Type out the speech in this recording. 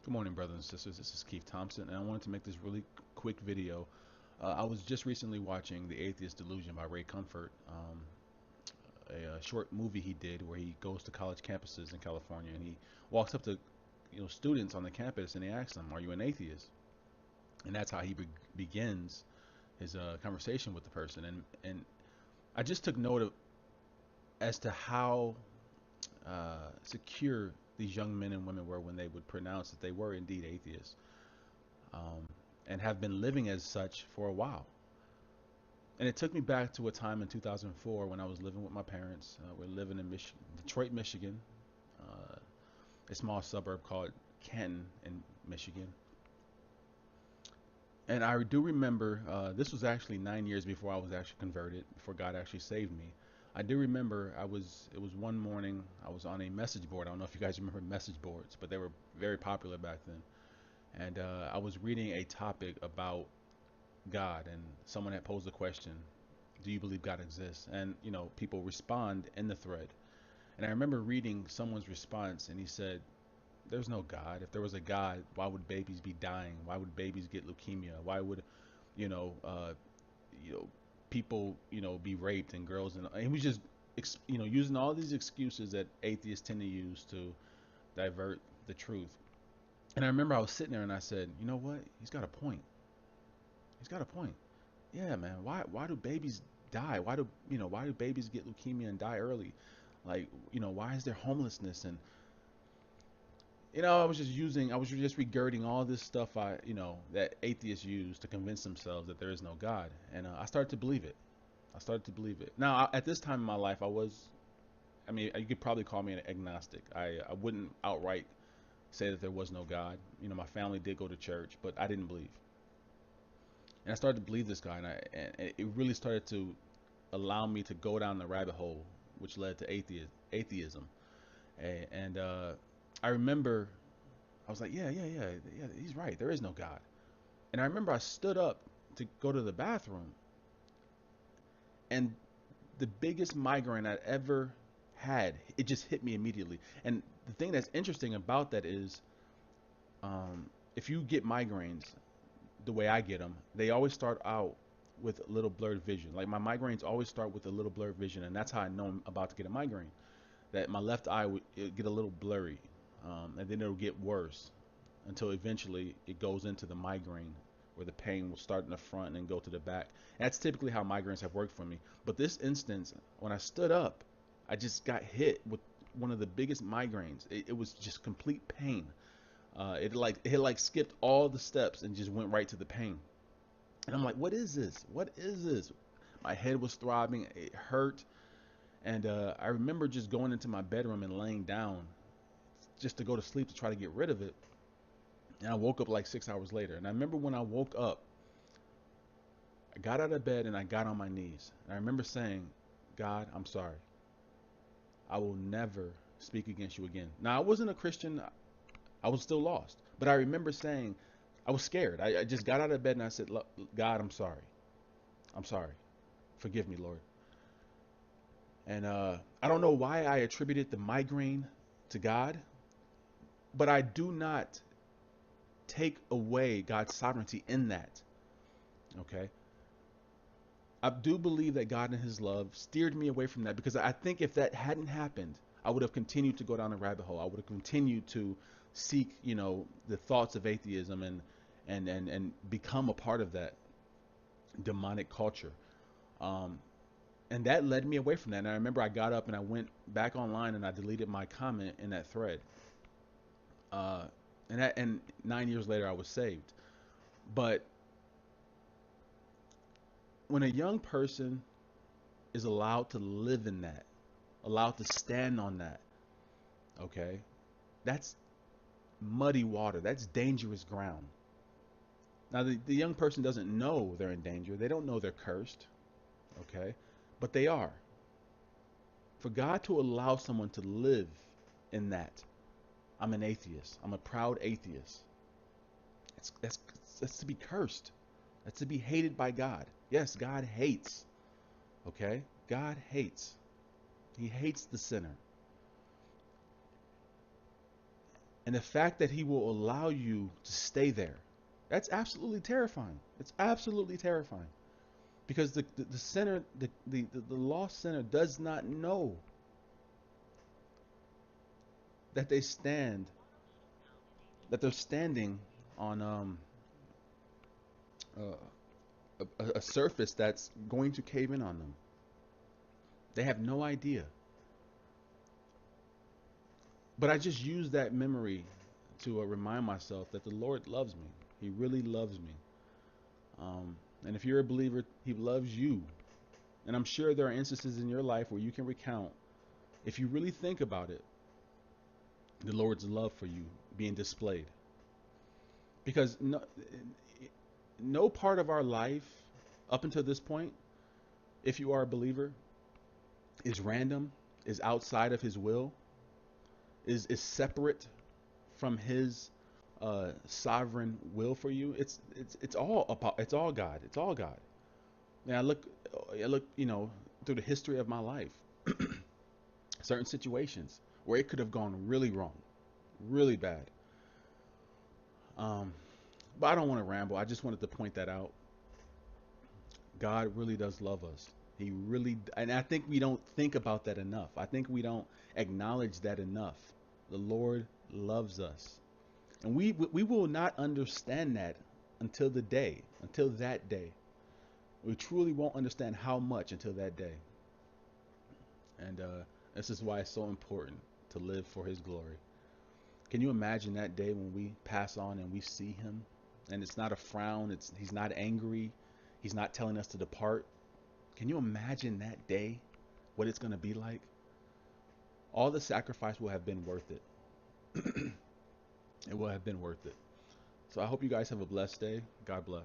Good morning, brothers and sisters. This is Keith Thompson, and I wanted to make this really quick video. I was just recently watching The Atheist Delusion by Ray Comfort, a short movie he did where he goes to college campuses in California and he walks up to students on the campus and he asks them, "Are you an atheist?" And that's how he begins his conversation with the person. And I just took note of as to how secure these young men and women were when they would pronounce that they were indeed atheists. And have been living as such for a while. And it took me back to a time in 2004 when I was living with my parents. We're living in Detroit, Michigan, uh, a small suburb called Canton in Michigan. And I do remember this was actually 9 years before I was actually converted, before God actually saved me. I do remember it was one morning I was on a message board. I don't know if you guys remember message boards, but they were very popular back then. And I was reading a topic about God, and someone had posed a question, do you believe God exists? And people respond in the thread. And I remember reading someone's response, and he said, there's no God. If there was a God, why would babies be dying? Why would babies get leukemia? Why would you know uh, you know people be raped and girls, and he was just using all these excuses that atheists tend to use to divert the truth. And I remember I was sitting there and I said, you know what, he's got a point. He's got a point. Yeah, man. Why do babies die? Why do babies get leukemia and die early? Like, why is there homelessness? And I was just regurgitating all this stuff that atheists use to convince themselves that there is no God, and I started to believe it. I started to believe it. Now, at this time in my life, I mean, you could probably call me an agnostic. I wouldn't outright say that there was no God. My family did go to church, but I didn't believe. And I started to believe this guy, and it really started to allow me to go down the rabbit hole, which led to atheism. And I remember I was like, yeah, he's right. There is no God. And I remember I stood up to go to the bathroom, and the biggest migraine I'd ever had, it just hit me immediately. And the thing that's interesting about that is, if you get migraines the way I get them, they always start out with a little blurred vision. Like my migraines always start with a little blurred vision, and that's how I know I'm about to get a migraine. That my left eye would get a little blurry, and then it'll get worse until eventually it goes into the migraine, where the pain will start in the front and then go to the back. And that's typically how migraines have worked for me. But this instance, when I stood up, I just got hit with one of the biggest migraines. It was just complete pain. It skipped all the steps and just went right to the pain. And I'm like, what is this? What is this? My head was throbbing. It hurt. And I remember just going into my bedroom and laying down just to go to sleep to try to get rid of it. And I woke up like 6 hours later. And I remember when I woke up, I got out of bed and I got on my knees. And I remember saying, God, I'm sorry. I will never speak against you again. Now, I wasn't a Christian. I was still lost. But I remember saying, I was scared. I just got out of bed and I said, God, I'm sorry. I'm sorry. Forgive me, Lord. And I don't know why I attributed the migraine to God, but I do not take away God's sovereignty in that. Okay. I do believe that God in His love steered me away from that, because I think if that hadn't happened, I would have continued to go down the rabbit hole. I would have continued to seek, the thoughts of atheism and become a part of that demonic culture. Um, and that led me away from that. And I remember I got up and I went back online and I deleted my comment in that thread. Uh, and 9 years later, I was saved. But when a young person is allowed to live in that, allowed to stand on that, okay, that's muddy water. That's dangerous ground. Now, the young person doesn't know they're in danger. They don't know they're cursed, okay, but they are. For God to allow someone to live in that, I'm an atheist. I'm a proud atheist. That's, that's, that's to be cursed. That's to be hated by God. Yes, God hates, okay? God hates. He hates the sinner. And the fact that he will allow you to stay there, that's absolutely terrifying. It's absolutely terrifying. Because the sinner, the lost sinner does not know that they're standing on a surface that's going to cave in on them. They have no idea. But I just use that memory to remind myself that the Lord loves me. He really loves me. And if you're a believer, He loves you. And I'm sure there are instances in your life where you can recount, if you really think about it, the Lord's love for you being displayed. Because no part of our life up until this point, if you are a believer, is random, is outside of His will, is separate from His sovereign will for you. It's all God. It's all God. And I look, through the history of my life, certain situations where it could have gone really wrong, really bad. Um, but I don't want to ramble. I just wanted to point that out. God really does love us. He really, and I think we don't think about that enough. I think we don't acknowledge that enough. The Lord loves us, and we will not understand that until that day. We truly won't understand how much until that day. And this is why it's so important to live for His glory. Can you imagine that day when we pass on and we see Him, and it's not a frown, He's not angry, He's not telling us to depart. Can you imagine that day, what it's going to be like? All the sacrifice will have been worth it. It will have been worth it. So I hope you guys have a blessed day. God bless.